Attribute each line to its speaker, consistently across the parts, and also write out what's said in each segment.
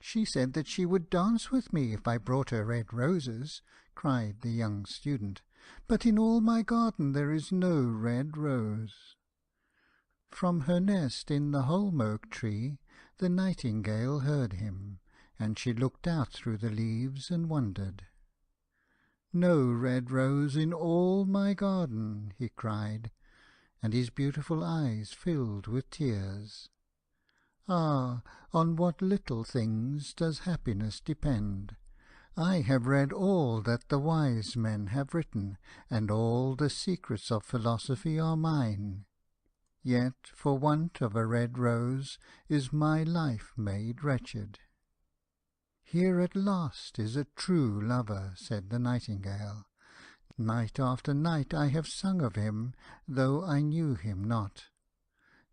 Speaker 1: "She said that she would dance with me if I brought her red roses," cried the young student, "but in all my garden there is no red rose." From her nest in the holm oak tree the nightingale heard him, and she looked out through the leaves and wondered. "No red rose in all my garden," he cried, and his beautiful eyes filled with tears. Ah, on what little things does happiness depend! I have read all that the wise men have written, and all the secrets of philosophy are mine. Yet for want of a red rose is my life made wretched." "Here at last is a true lover," said the nightingale. "Night after night I have sung of him, though I knew him not.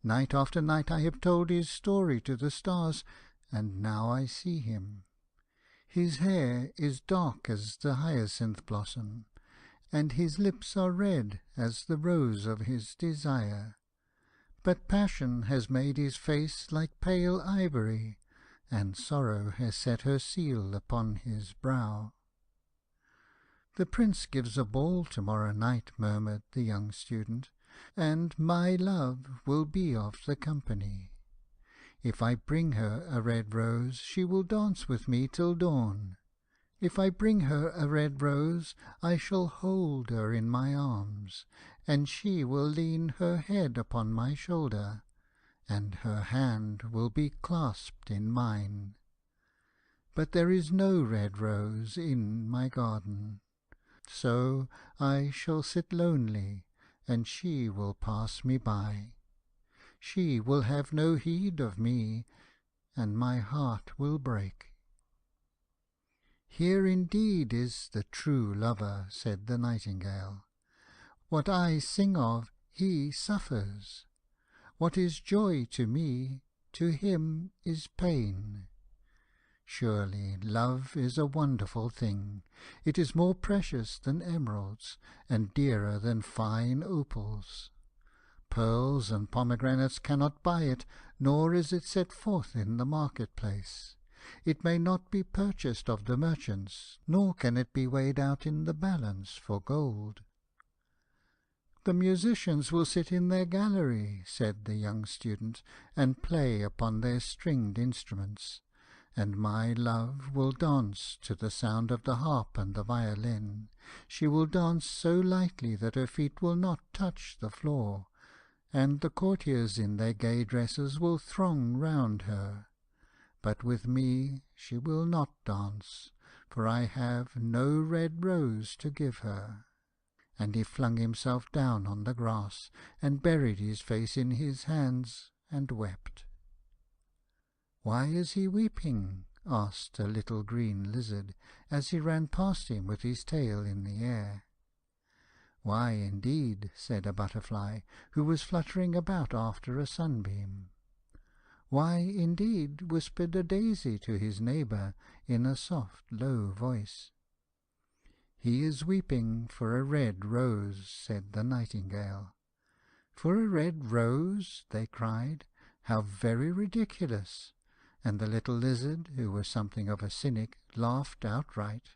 Speaker 1: Night after night I have told his story to the stars, and now I see him. His hair is dark as the hyacinth blossom, and his lips are red as the rose of his desire. But passion has made his face like pale ivory, and sorrow has set her seal upon his brow." "The Prince gives a ball to-morrow night," murmured the young student, "and my love will be of the company. If I bring her a red rose she will dance with me till dawn. If I bring her a red rose I shall hold her in my arms, and she will lean her head upon my shoulder, and her hand will be clasped in mine. But there is no red rose in my garden. So I shall sit lonely, and she will pass me by. She will have no heed of me, and my heart will break." "Here indeed is the true lover," said the nightingale. "What I sing of he suffers. What is joy to me, to him is pain. Surely love is a wonderful thing. It is more precious than emeralds, and dearer than fine opals. Pearls and pomegranates cannot buy it, nor is it set forth in the market-place. It may not be purchased of the merchants, nor can it be weighed out in the balance for gold." "The musicians will sit in their gallery," said the young student, "and play upon their stringed instruments. And my love will dance to the sound of the harp and the violin. She will dance so lightly that her feet will not touch the floor, and the courtiers in their gay dresses will throng round her. But with me she will not dance, for I have no red rose to give her." And he flung himself down on the grass, and buried his face in his hands, and wept. "Why is he weeping?" asked a little green lizard, as he ran past him with his tail in the air. "Why, indeed?" said a butterfly, who was fluttering about after a sunbeam. "Why, indeed?" whispered a daisy to his neighbour in a soft, low voice. "He is weeping for a red rose," said the nightingale. "For a red rose?" they cried. "How very ridiculous!" And the little lizard, who was something of a cynic, laughed outright.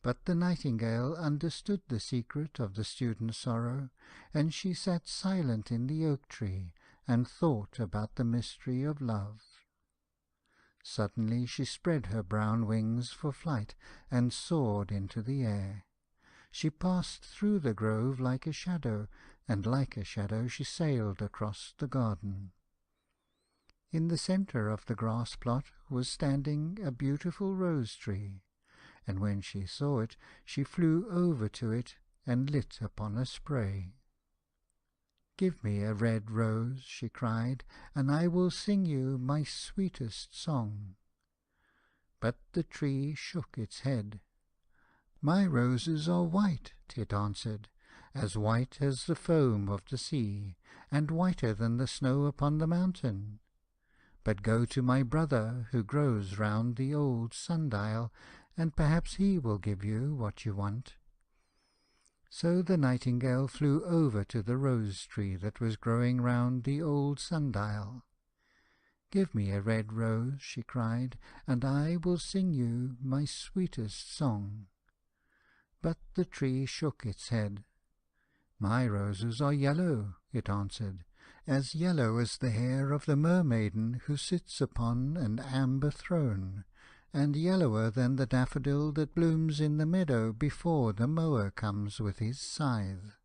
Speaker 1: But the nightingale understood the secret of the student's sorrow, and she sat silent in the oak tree, and thought about the mystery of love. Suddenly she spread her brown wings for flight, and soared into the air. She passed through the grove like a shadow, and like a shadow she sailed across the garden. In the centre of the grass plot was standing a beautiful rose tree, and when she saw it she flew over to it and lit upon a spray. "Give me a red rose," she cried, "and I will sing you my sweetest song." But the tree shook its head. "My roses are white," it answered, "as white as the foam of the sea, and whiter than the snow upon the mountain. But go to my brother, who grows round the old sundial, and perhaps he will give you what you want." So the nightingale flew over to the rose tree that was growing round the old sundial. "Give me a red rose," she cried, "and I will sing you my sweetest song." But the tree shook its head. "My roses are yellow," it answered, "as yellow as the hair of the mermaiden who sits upon an amber throne, and yellower than the daffodil that blooms in the meadow before the mower comes with his scythe.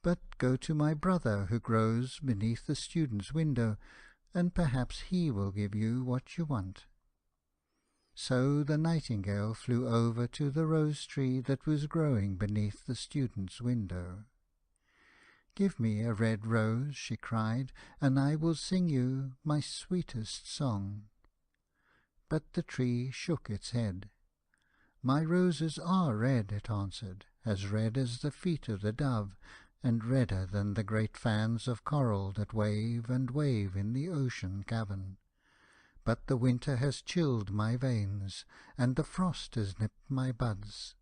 Speaker 1: But go to my brother who grows beneath the student's window, and perhaps he will give you what you want." So the nightingale flew over to the rose tree that was growing beneath the student's window. "Give me a red rose," she cried, "and I will sing you my sweetest song." But the tree shook its head. "My roses are red," it answered, "as red as the feet of the dove, and redder than the great fans of coral that wave and wave in the ocean cavern. But the winter has chilled my veins, and the frost has nipped my buds,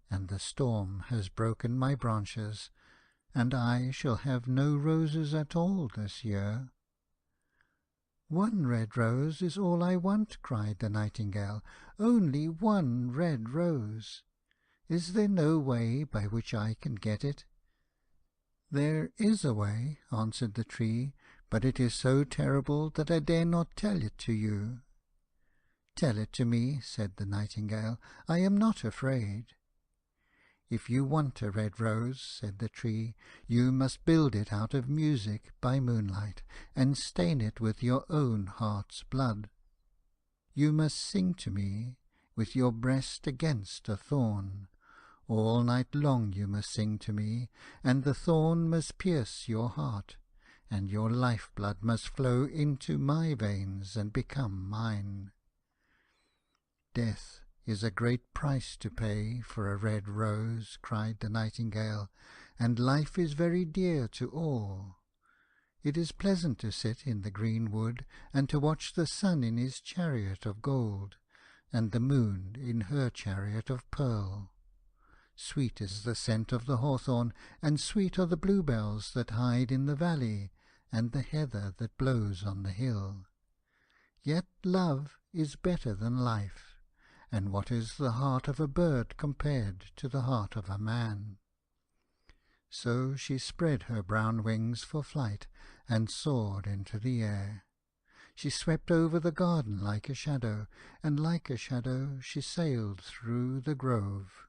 Speaker 1: and the storm has broken my branches, and I shall have no roses at all this year." "One red rose is all I want," cried the nightingale, "only one red rose. Is there no way by which I can get it?" "There is a way," answered the tree, "but it is so terrible that I dare not tell it to you." "Tell it to me," said the nightingale, "I am not afraid." "If you want a red rose," said the tree, "you must build it out of music by moonlight, and stain it with your own heart's blood. You must sing to me with your breast against a thorn. All night long you must sing to me, and the thorn must pierce your heart, and your life-blood must flow into my veins and become mine." "Death is a great price to pay for a red rose," cried the nightingale, "and life is very dear to all. It is pleasant to sit in the green wood and to watch the sun in his chariot of gold, and the moon in her chariot of pearl. Sweet is the scent of the hawthorn, and sweet are the bluebells that hide in the valley, and the heather that blows on the hill. Yet love is better than life, and what is the heart of a bird compared to the heart of a man?" So she spread her brown wings for flight, and soared into the air. She swept over the garden like a shadow, and like a shadow she sailed through the grove.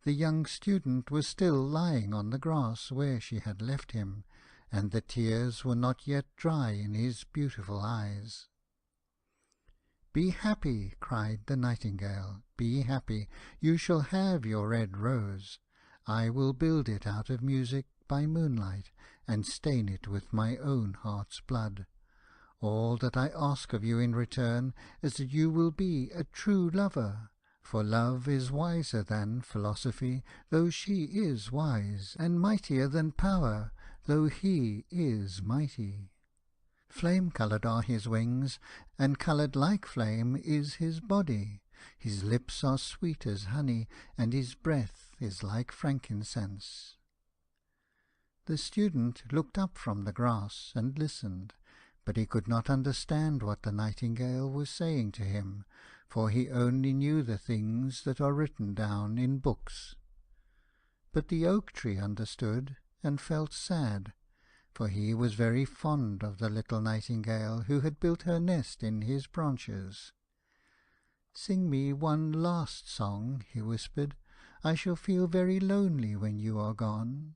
Speaker 1: The young student was still lying on the grass where she had left him, and the tears were not yet dry in his beautiful eyes. "Be happy," cried the nightingale, "be happy. You shall have your red rose. I will build it out of music by moonlight, and stain it with my own heart's blood. All that I ask of you in return is that you will be a true lover, for love is wiser than philosophy, though she is wise, and mightier than power, though he is mighty. Flame-coloured are his wings, and coloured like flame is his body. His lips are sweet as honey, and his breath is like frankincense." The student looked up from the grass and listened, but he could not understand what the nightingale was saying to him, for he only knew the things that are written down in books. But the oak tree understood, and felt sad, for he was very fond of the little nightingale who had built her nest in his branches. "Sing me one last song," he whispered. "I shall feel very lonely when you are gone."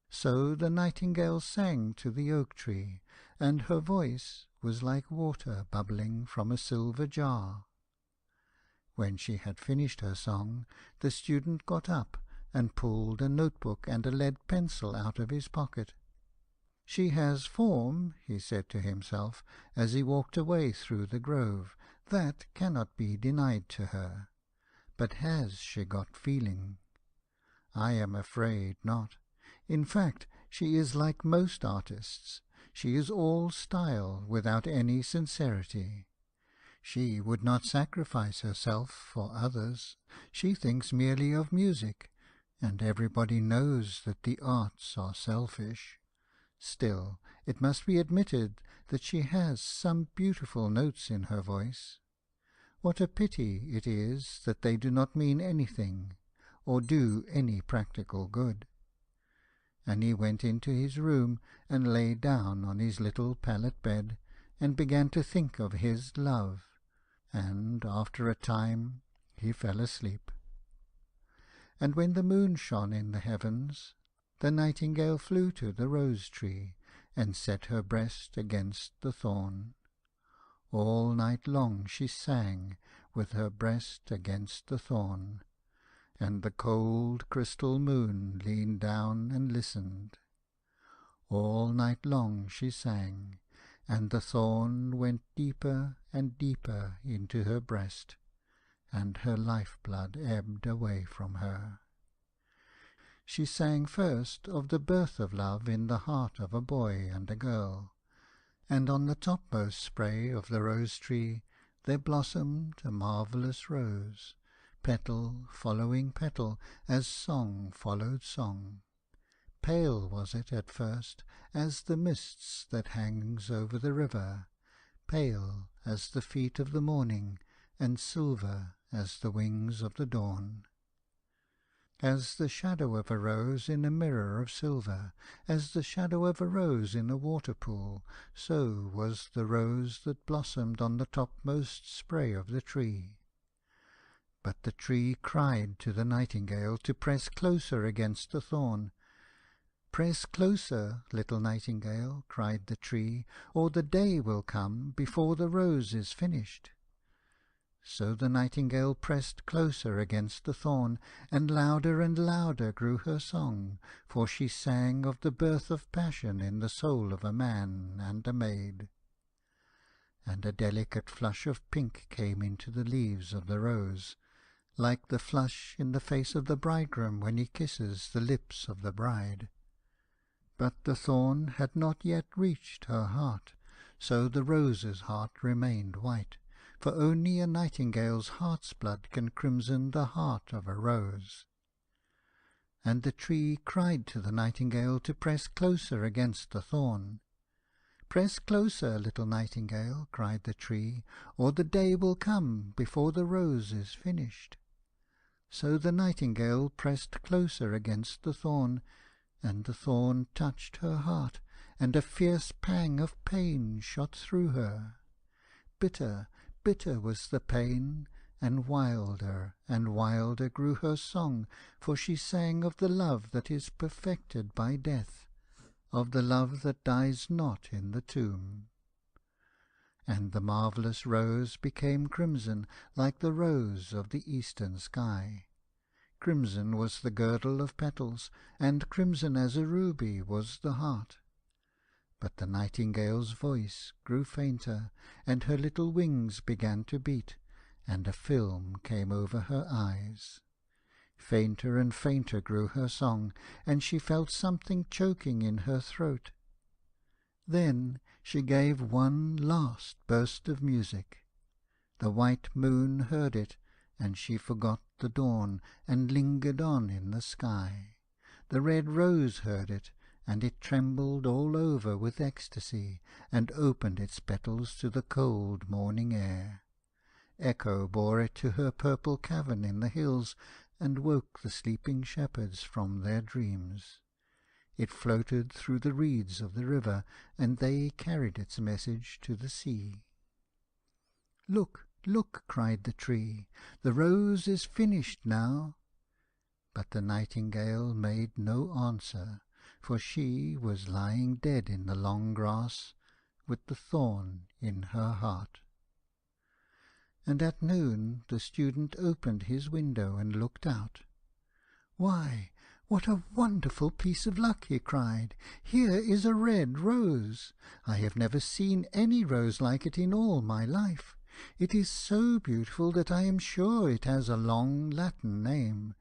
Speaker 1: So the nightingale sang to the oak tree, and her voice was like water bubbling from a silver jar. When she had finished her song, the student got up and pulled a notebook and a lead pencil out of his pocket. "She has form," he said to himself, as he walked away through the grove. "That cannot be denied to her. But has she got feeling? I am afraid not. In fact, she is like most artists. She is all style, without any sincerity. She would not sacrifice herself for others. She thinks merely of music, and everybody knows that the arts are selfish. Still, it must be admitted that she has some beautiful notes in her voice. What a pity it is that they do not mean anything, or do any practical good." And he went into his room and lay down on his little pallet bed, and began to think of his love, and after a time he fell asleep. And when the moon shone in the heavens, the nightingale flew to the rose tree, and set her breast against the thorn. All night long she sang, with her breast against the thorn, and the cold crystal moon leaned down and listened. All night long she sang, and the thorn went deeper and deeper into her breast, and her life-blood ebbed away from her. She sang first of the birth of love in the heart of a boy and a girl, and on the topmost spray of the rose-tree there blossomed a marvellous rose, petal following petal, as song followed song. Pale was it at first as the mists that hangs over the river, pale as the feet of the morning, and silver as the wings of the dawn. As the shadow of a rose in a mirror of silver, as the shadow of a rose in a water-pool, so was the rose that blossomed on the topmost spray of the tree. But the tree cried to the nightingale to press closer against the thorn. "Press closer, little nightingale," cried the tree, "or the day will come before the rose is finished." So the nightingale pressed closer against the thorn, and louder grew her song, for she sang of the birth of passion in the soul of a man and a maid. And a delicate flush of pink came into the leaves of the rose, like the flush in the face of the bridegroom when he kisses the lips of the bride. But the thorn had not yet reached her heart, so the rose's heart remained white, for only a nightingale's heart's blood can crimson the heart of a rose. And the tree cried to the nightingale to press closer against the thorn. "Press closer, little nightingale," cried the tree, "or the day will come before the rose is finished." So the nightingale pressed closer against the thorn, and the thorn touched her heart, and a fierce pang of pain shot through her. Bitter, bitter was the pain, and wilder grew her song, for she sang of the love that is perfected by death, of the love that dies not in the tomb. And the marvellous rose became crimson, like the rose of the eastern sky. Crimson was the girdle of petals, and crimson as a ruby was the heart. But the nightingale's voice grew fainter, and her little wings began to beat, and a film came over her eyes. Fainter and fainter grew her song, and she felt something choking in her throat. Then she gave one last burst of music. The white moon heard it, and she forgot the dawn, and lingered on in the sky. The red rose heard it, and it trembled all over with ecstasy, and opened its petals to the cold morning air. Echo bore it to her purple cavern in the hills, and woke the sleeping shepherds from their dreams. It floated through the reeds of the river, and they carried its message to the sea. "Look, look," cried the tree, "the rose is finished now." But the nightingale made no answer, for she was lying dead in the long grass, with the thorn in her heart. And at noon the student opened his window and looked out. "Why, what a wonderful piece of luck!" he cried. "Here is a red rose. I have never seen any rose like it in all my life. It is so beautiful that I am sure it has a long Latin name."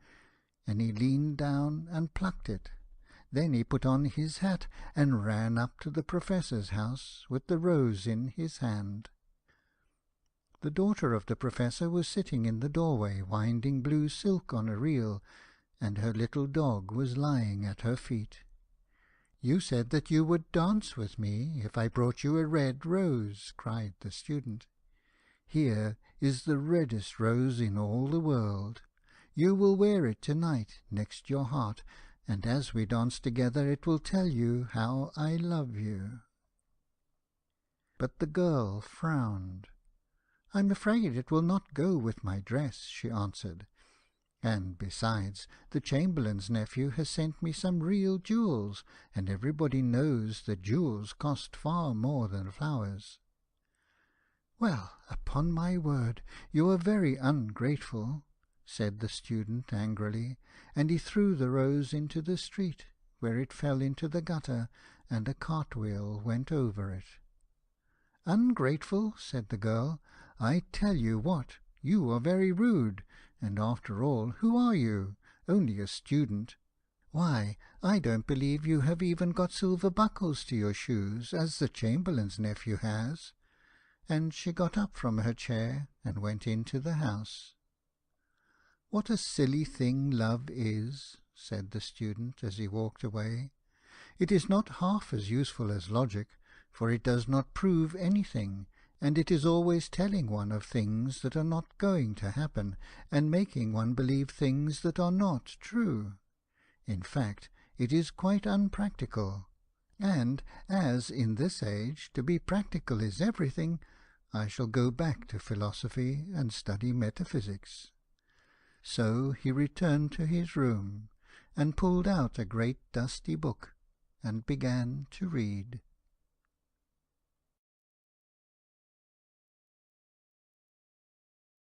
Speaker 1: And he leaned down and plucked it. Then he put on his hat and ran up to the Professor's house with the rose in his hand. The daughter of the Professor was sitting in the doorway winding blue silk on a reel, and her little dog was lying at her feet. "You said that you would dance with me if I brought you a red rose," cried the Student. "Here is the reddest rose in all the world. You will wear it to-night next your heart, and as we dance together it will tell you how I love you." But the girl frowned. "I'm afraid it will not go with my dress," she answered. "And besides, the Chamberlain's nephew has sent me some real jewels, and everybody knows that jewels cost far more than flowers." "Well, upon my word, you are very ungrateful," said the Student angrily, and he threw the rose into the street, where it fell into the gutter, and a cartwheel went over it. "Ungrateful," said the girl. "I tell you what, you are very rude, and after all, who are you? Only a student. Why, I don't believe you have even got silver buckles to your shoes, as the Chamberlain's nephew has." And she got up from her chair and went into the house. "What a silly thing love is," said the Student as he walked away. "It is not half as useful as logic, for it does not prove anything, and it is always telling one of things that are not going to happen, and making one believe things that are not true. In fact, it is quite unpractical, and as in this age to be practical is everything, I shall go back to philosophy and study metaphysics." So he returned to his room, and pulled out a great dusty book, and began to read.